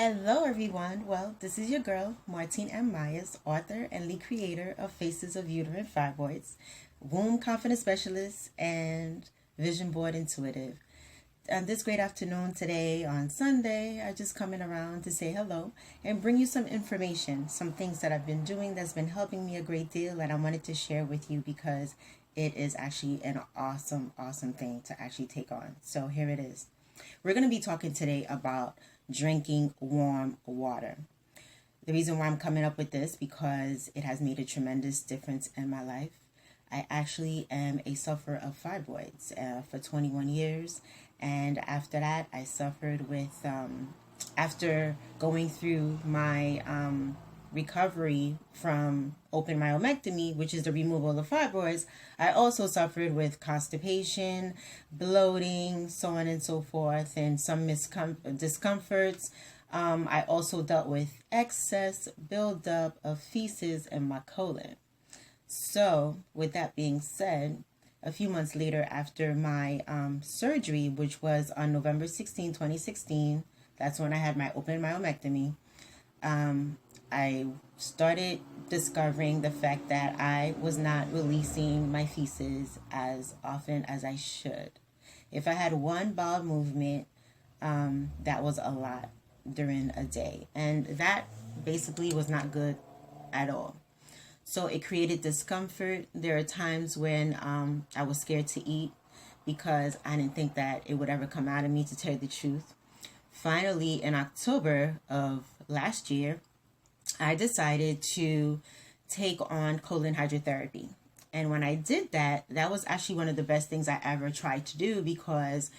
Hello, everyone. Well, this is your girl, Martine M. Myers, author and lead creator of Faces of Uterine Fibroids, womb confidence specialist, and vision board intuitive. This great afternoon today on Sunday, I just coming around to say hello and bring you some information, some things that I've been doing that's been helping me a great deal, and I wanted to share with you because it is actually an awesome thing to actually take on. So here it is. We're going to be talking today about drinking warm water. The reason why I'm coming up with this because it has made a tremendous difference in my life. I actually am a sufferer of fibroids for 21 years, and after that I suffered with after going through my recovery from open myomectomy, which is the removal of fibroids. I also suffered with constipation, bloating, so on and so forth, and some discomforts. I also dealt with excess buildup of feces in my colon. So, with that being said, a few months later after my surgery, which was on November 16, 2016, that's when I had my open myomectomy, I started discovering the fact that I was not releasing my feces as often as I should. If I had one bowel movement, that was a lot during a day. And that basically was not good at all. So it created discomfort. There are times when I was scared to eat because I didn't think that it would ever come out of me, to tell you the truth. Finally, in October of last year, I decided to take on colon hydrotherapy. And when I did that, that was actually one of the best things I ever tried to do because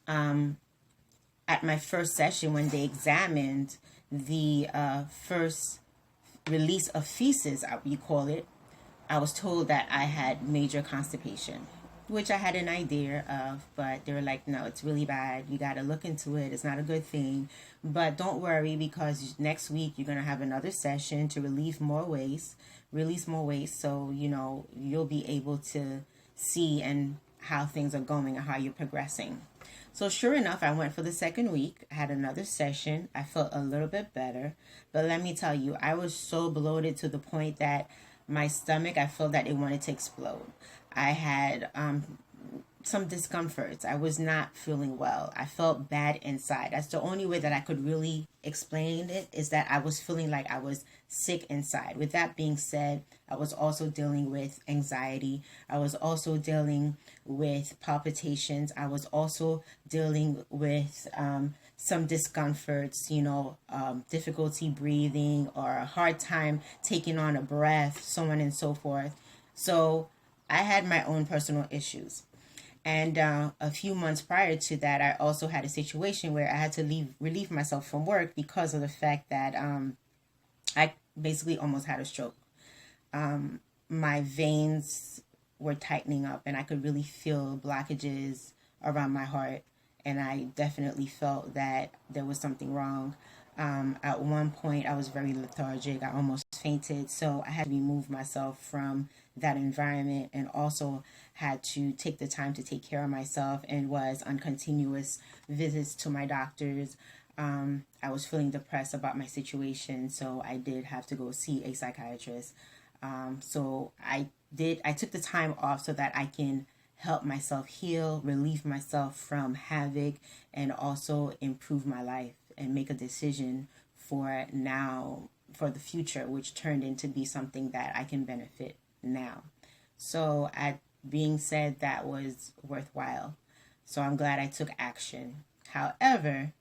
at my first session, when they examined the first release of feces, you call it, I was told that I had major constipation, which I had an idea of, but they were like, no, it's really bad. You got to look into it. It's not a good thing. But don't worry, because next week you're going to have another session to release more waste. So, you'll be able to see and how things are going and how you're progressing. So sure enough, I went for the second week. I had another session. I felt a little bit better. But let me tell you, I was so bloated to the point that my stomach, I felt that it wanted to explode. I had some discomforts. I was not feeling well. I felt bad inside. That's the only way that I could really explain it, is that I was feeling like I was sick inside. With that being said, I was also dealing with anxiety. I was also dealing with palpitations. I was also dealing with some discomforts, difficulty breathing or a hard time taking on a breath, so on and so forth. So I had my own personal issues. And a few months prior to that, I also had a situation where I had to relieve myself from work because of the fact that I basically almost had a stroke. My veins were tightening up and I could really feel blockages around my heart. And I definitely felt that there was something wrong. At one point, I was very lethargic. I almost fainted. So I had to remove myself from that environment, and also had to take the time to take care of myself, and was on continuous visits to my doctors. I was feeling depressed about my situation, so I did have to go see a psychiatrist. So I took the time off so that I can help myself heal, relieve myself from havoc, and also improve my life and make a decision for the future, which turned into be something that I can benefit now. So being said, that was worthwhile. So I'm glad I took action. However,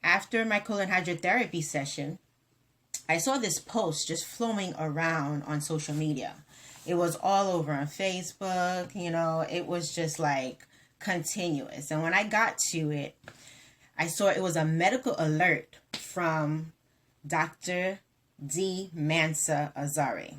after my colon hydrotherapy session, I saw this post just flowing around on social media. It was all over on Facebook, it was just like continuous. And when I got to it, I saw it was a medical alert from Dr. D. Mansa Azari.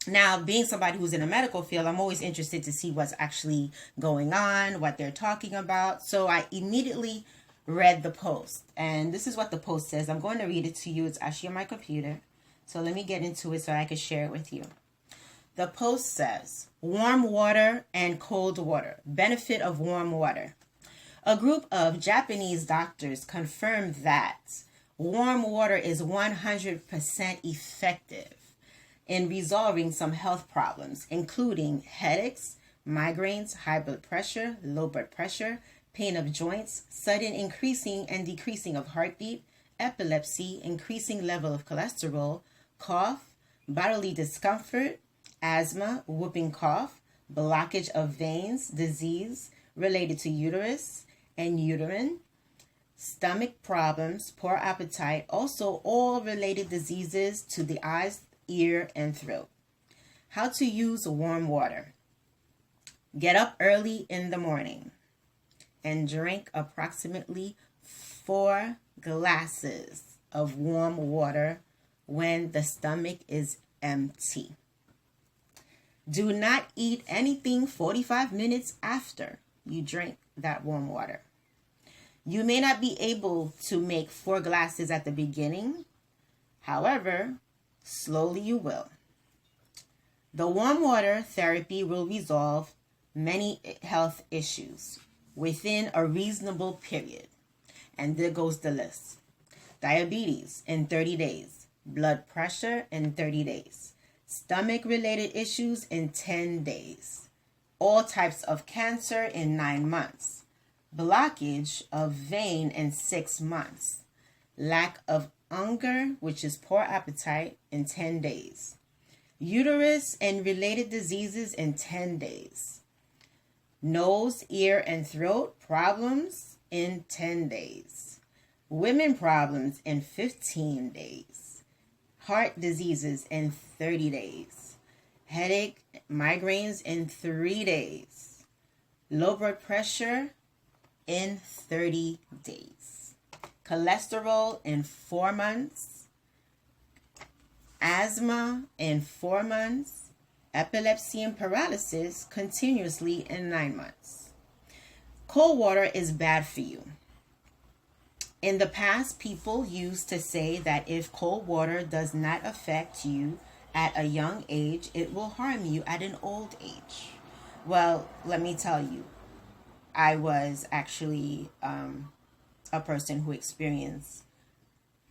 Now, being somebody who's in a medical field, I'm always interested to see what's actually going on, what they're talking about. So I immediately read the post. And this is what the post says. I'm going to read it to you. It's actually on my computer. So let me get into it so I can share it with you. The post says, warm water and cold water. Benefit of warm water. A group of Japanese doctors confirmed that Warm water is 100% effective in resolving some health problems, including headaches, migraines, high blood pressure, low blood pressure, pain of joints, sudden increasing and decreasing of heartbeat, epilepsy, increasing level of cholesterol, cough, bodily discomfort, asthma, whooping cough, blockage of veins, disease related to uterus and uterine, stomach problems, poor appetite, also all related diseases to the eyes, ear, and throat. How to use warm water. Get up early in the morning and drink approximately 4 glasses of warm water when the stomach is empty. Do not eat anything 45 minutes after you drink that warm water. You may not be able to make 4 glasses at the beginning. However, slowly you will. The warm water therapy will resolve many health issues within a reasonable period. And there goes the list. Diabetes in 30 days. Blood pressure in 30 days. Stomach-related issues in 10 days. All types of cancer in 9 months. Blockage of vein in 6 months. Lack of hunger, which is poor appetite, in 10 days. Uterus and related diseases in 10 days. Nose, ear, and throat problems in 10 days. Women problems in 15 days. Heart diseases in 30 days. Headache, migraines in 3 days. Low blood pressure in 30 days. Cholesterol in 4 months. Asthma in 4 months. Epilepsy and paralysis continuously in 9 months. Cold water is bad for you. In the past, people used to say that if cold water does not affect you at a young age, it will harm you at an old age. Well, let me tell you, I was actually a person who experienced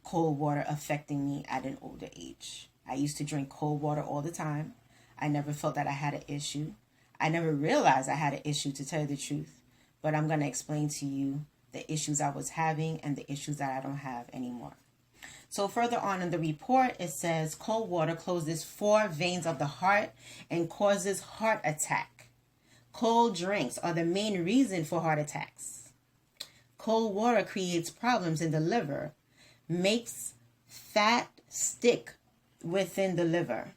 cold water affecting me at an older age. I used to drink cold water all the time. I never felt that I had an issue. I never realized I had an issue, to tell you the truth. But I'm going to explain to you the issues I was having and the issues that I don't have anymore. So further on in the report, it says cold water closes 4 veins of the heart and causes heart attack. Cold drinks are the main reason for heart attacks. Cold water creates problems in the liver, makes fat stick within the liver.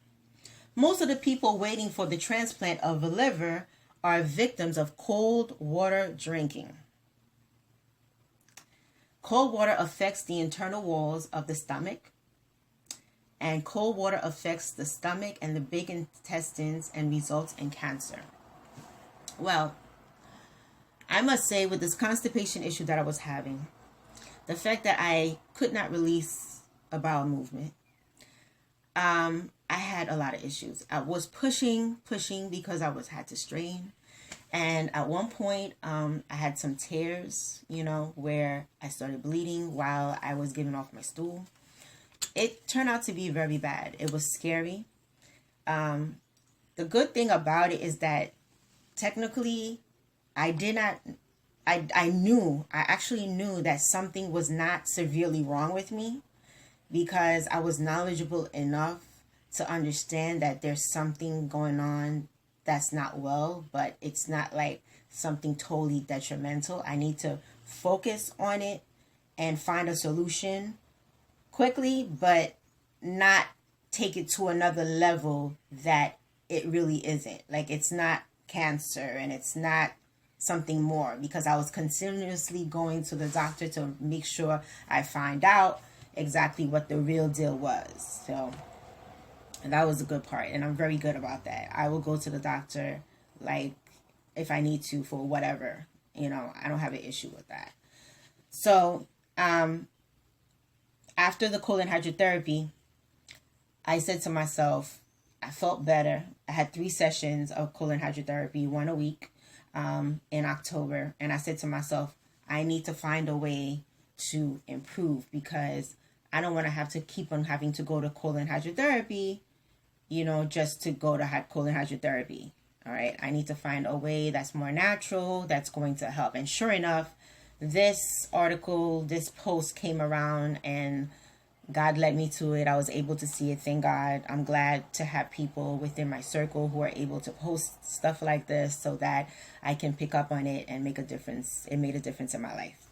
Most of the people waiting for the transplant of a liver are victims of cold water drinking. Cold water affects the internal walls of the stomach, and cold water affects the stomach and the big intestines and results in cancer. Well, I must say, with this constipation issue that I was having, the fact that I could not release a bowel movement, I had a lot of issues. I was pushing because I had to strain. And at one point, I had some tears, where I started bleeding while I was getting off my stool. It turned out to be very bad. It was scary. The good thing about it is that technically I actually knew that something was not severely wrong with me, because I was knowledgeable enough to understand that there's something going on that's not well, but it's not like something totally detrimental. I need to focus on it and find a solution quickly, but not take it to another level that it really isn't. Like, it's not cancer and it's not something more, because I was continuously going to the doctor to make sure I find out exactly what the real deal was. So that was a good part, and I'm very good about that. I will go to the doctor, like, if I need to for whatever, I don't have an issue with that. So after the colon hydrotherapy, I said to myself, I felt better. I had 3 sessions of colon hydrotherapy, 1 a week, in October. And I said to myself, I need to find a way to improve, because I don't want to have to keep on having to go to colon hydrotherapy, just to go to colon hydrotherapy. All right. I need to find a way that's more natural, that's going to help. And sure enough, this post came around and God led me to it. I was able to see it. Thank God. I'm glad to have people within my circle who are able to post stuff like this so that I can pick up on it and make a difference. It made a difference in my life.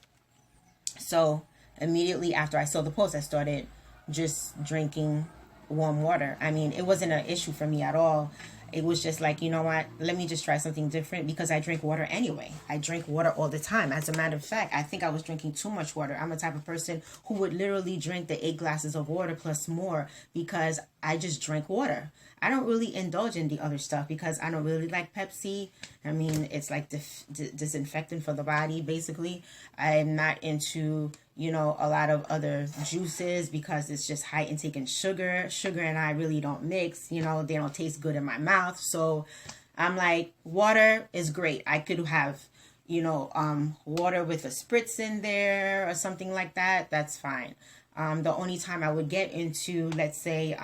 So immediately after I saw the post, I started just drinking warm water. I mean, it wasn't an issue for me at all. It was just like, you know what, let me just try something different, because I drink water anyway. I drink water all the time. As a matter of fact, I think I was drinking too much water. I'm the type of person who would literally drink the 8 glasses of water plus more, because I just drink water. I don't really indulge in the other stuff because I don't really like Pepsi. I mean, it's like disinfectant for the body, basically. I'm not into, a lot of other juices because it's just high intake in sugar. Sugar and I really don't mix. They don't taste good in my mouth. So I'm like, water is great. I could have, water with a spritz in there or something like that. That's fine. The only time I would get into, let's say,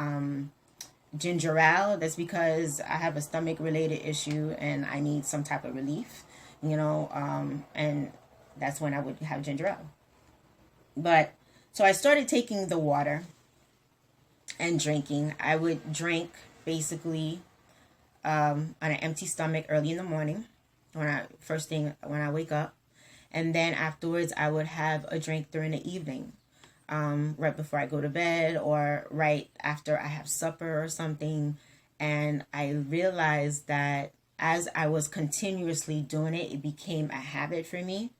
ginger ale, that's because I have a stomach related issue and I need some type of relief, and that's when I would have ginger ale. But so I started taking the water and drinking. I would drink basically on an empty stomach early in the morning when I wake up, and then afterwards I would have a drink during the evening, right before I go to bed or right after I have supper or something. And I realized that as I was continuously doing it, it became a habit for me,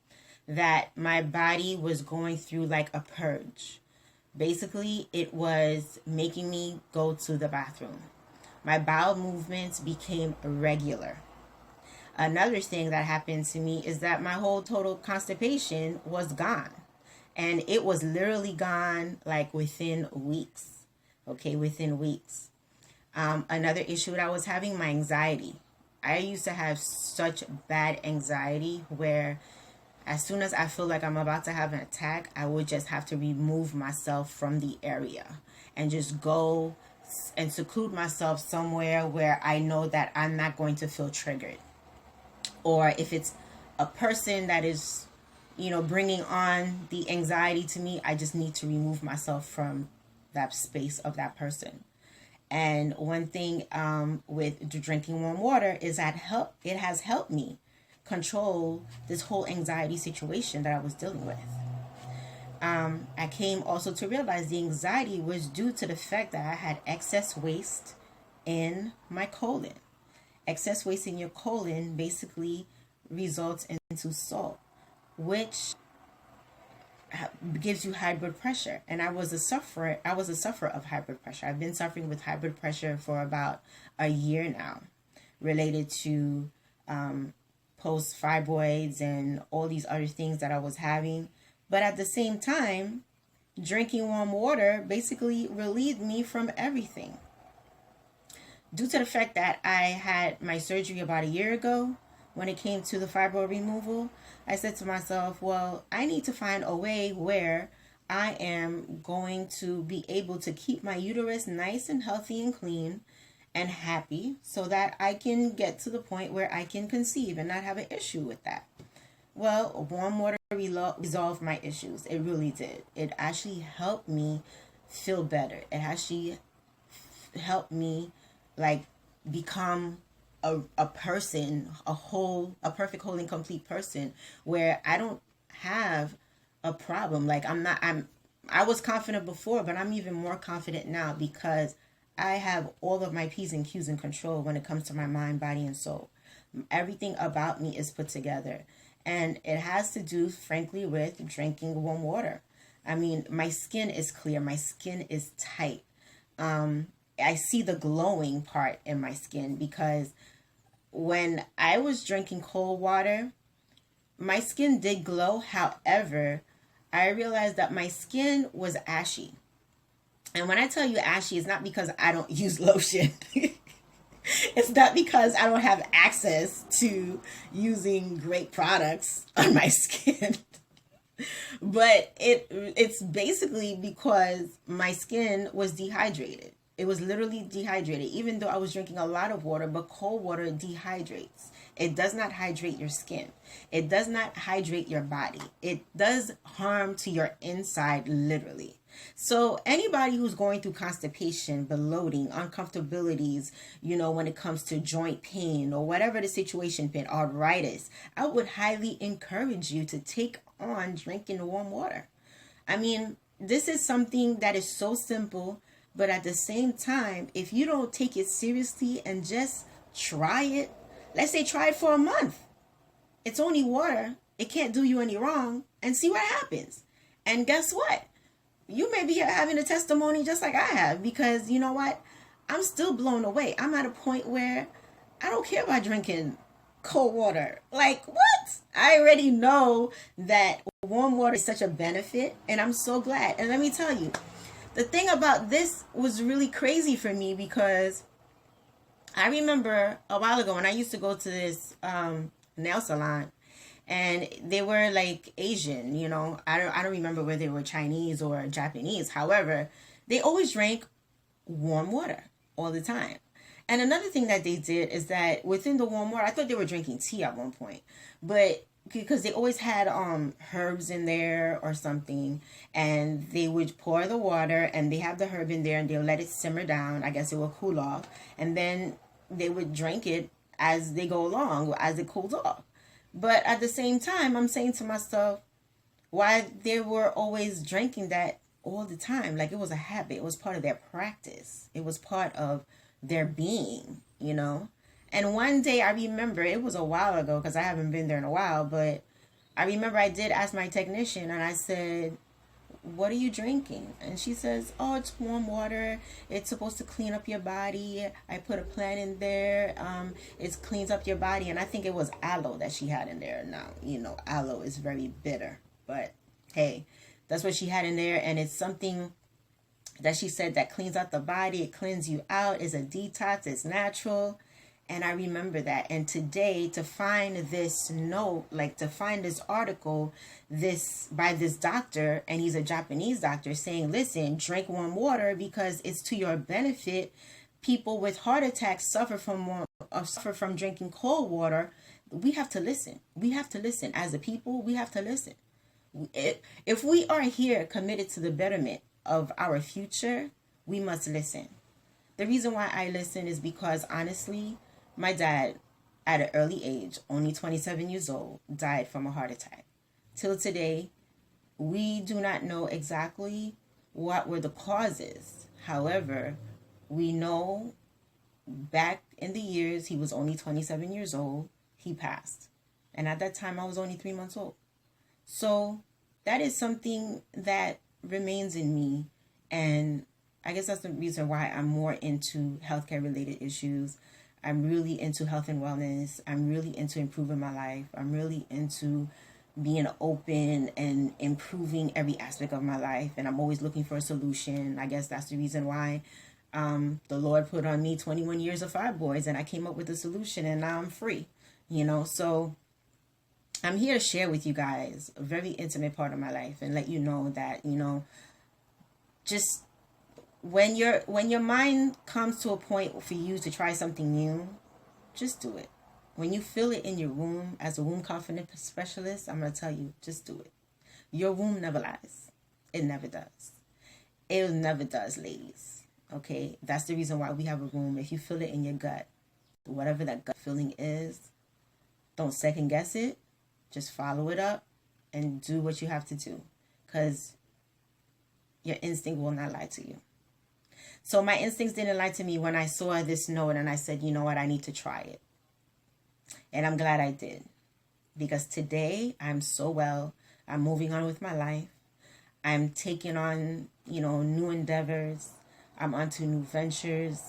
that my body was going through like a purge. Basically, it was making me go to the bathroom. My bowel movements became regular. Another thing that happened to me is that my whole total constipation was gone. And it was literally gone like within weeks. Okay, within weeks. Another issue that I was having, my anxiety. I used to have such bad anxiety where as soon as I feel like I'm about to have an attack, I would just have to remove myself from the area and just go and seclude myself somewhere where I know that I'm not going to feel triggered. Or if it's a person that is, bringing on the anxiety to me, I just need to remove myself from that space of that person. And one thing with drinking warm water is that it has helped me control this whole anxiety situation that I was dealing with. I came also to realize the anxiety was due to the fact that I had excess waste in my colon. Excess waste in your colon basically results into salt, which gives you high blood pressure. And I was a sufferer of high blood pressure. I've been suffering with high blood pressure for about a year now, related to post fibroids and all these other things that I was having. But at the same time, drinking warm water basically relieved me from everything. Due to the fact that I had my surgery about a year ago, when it came to the fibroid removal, I said to myself, well, I need to find a way where I am going to be able to keep my uterus nice and healthy and clean and happy, so that I can get to the point where I can conceive and not have an issue with that. Well, warm water resolved my issues. It really did. It actually helped me feel better. It actually helped me become a person, a perfect, whole, and complete person, where I don't have a problem. I was confident before, but I'm even more confident now because I have all of my P's and Q's in control when it comes to my mind, body, and soul. Everything about me is put together. And it has to do, frankly, with drinking warm water. I mean, my skin is clear. My skin is tight. I see the glowing part in my skin, because when I was drinking cold water, my skin did glow. However, I realized that my skin was ashy. And when I tell you ashy, it's not because I don't use lotion. It's not because I don't have access to using great products on my skin. But it's basically because my skin was dehydrated. It was literally dehydrated, even though I was drinking a lot of water, but cold water dehydrates. It does not hydrate your skin. It does not hydrate your body. It does harm to your inside, literally. So anybody who's going through constipation, bloating, uncomfortabilities, when it comes to joint pain or whatever the situation been, arthritis, I would highly encourage you to take on drinking warm water. I mean, this is something that is so simple, but at the same time, if you don't take it seriously and just try it, let's say try it for a month. It's only water. It can't do you any wrong, and see what happens. And guess what? You may be having a testimony just like I have, because you know what? I'm still blown away. I'm at a point where I don't care about drinking cold water. Like, what? I already know that warm water is such a benefit, and I'm so glad. And let me tell you, the thing about this was really crazy for me, because I remember a while ago when I used to go to this nail salon, and they were like Asian, I don't remember whether they were Chinese or Japanese. However, they always drank warm water all the time. And another thing that they did is that within the warm water, I thought they were drinking tea at one point, but because they always had herbs in there or something, and they would pour the water and they have the herb in there and they'll let it simmer down. I guess it will cool off, and then they would drink it as they go along, as it cools off. But at the same time, I'm saying to myself, why they were always drinking that all the time? Like, it was a habit. It was part of their practice. It was part of their being, And one day I remember, it was a while ago because I haven't been there in a while, but I remember I did ask my technician, and I said, what are you drinking? And she says, oh, it's warm water. It's supposed to clean up your body. I put a plant in there. It cleans up your body. And I think it was aloe that she had in there. Now, aloe is very bitter, but hey, that's what she had in there. And it's something that she said that cleans out the body. It cleans you out. It's a detox. It's natural. And I remember that. And today, to find this note, like to find this article, by this doctor, and he's a Japanese doctor, saying, listen, drink warm water because it's to your benefit. People with heart attacks suffer from drinking cold water. We have to listen. We have to listen. As a people, we have to listen. If we are here committed to the betterment of our future, we must listen. The reason why I listen is because, honestly, my dad, at an early age, only 27 years old, died from a heart attack. Till today, we do not know exactly what were the causes. However, we know back in the years, he was only 27 years old, he passed. And at that time, I was only 3 months old. So that is something that remains in me. And I guess that's the reason why I'm more into healthcare related issues. I'm really into health and wellness. I'm really into improving my life. I'm really into being open and improving every aspect of my life. And I'm always looking for a solution. I guess that's the reason why the Lord put on me 21 years of fibroids, and I came up with a solution, and now I'm free, So I'm here to share with you guys a very intimate part of my life and let you know that, just when your mind comes to a point for you to try something new, just do it. When you feel it in your womb, as a womb confidence specialist, I'm going to tell you, just do it. Your womb never lies. It never does. It never does, ladies. Okay? That's the reason why we have a womb. If you feel it in your gut, whatever that gut feeling is, don't second guess it. Just follow it up and do what you have to do. Because your instinct will not lie to you. So my instincts didn't lie to me when I saw this note, and I said, you know what, I need to try it. And I'm glad I did. Because today I'm so well. I'm moving on with my life. I'm taking on, new endeavors. I'm onto new ventures.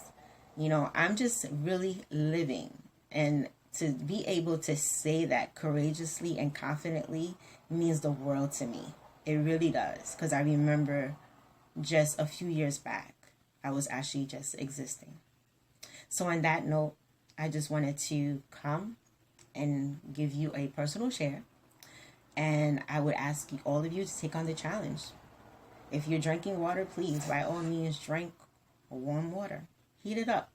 I'm just really living. And to be able to say that courageously and confidently means the world to me. It really does. Because I remember just a few years back, I was actually just existing. So on that note, I just wanted to come and give you a personal share. And I would ask all of you to take on the challenge. If you're drinking water, please, by all means, drink warm water. Heat it up.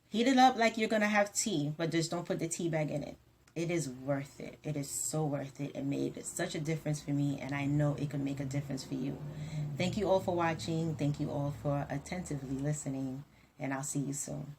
Heat it up like you're going to have tea, but just don't put the tea bag in it. It is worth it. It is so worth it. It made such a difference for me, and I know it can make a difference for you. Thank you all for watching. Thank you all for attentively listening, and I'll see you soon.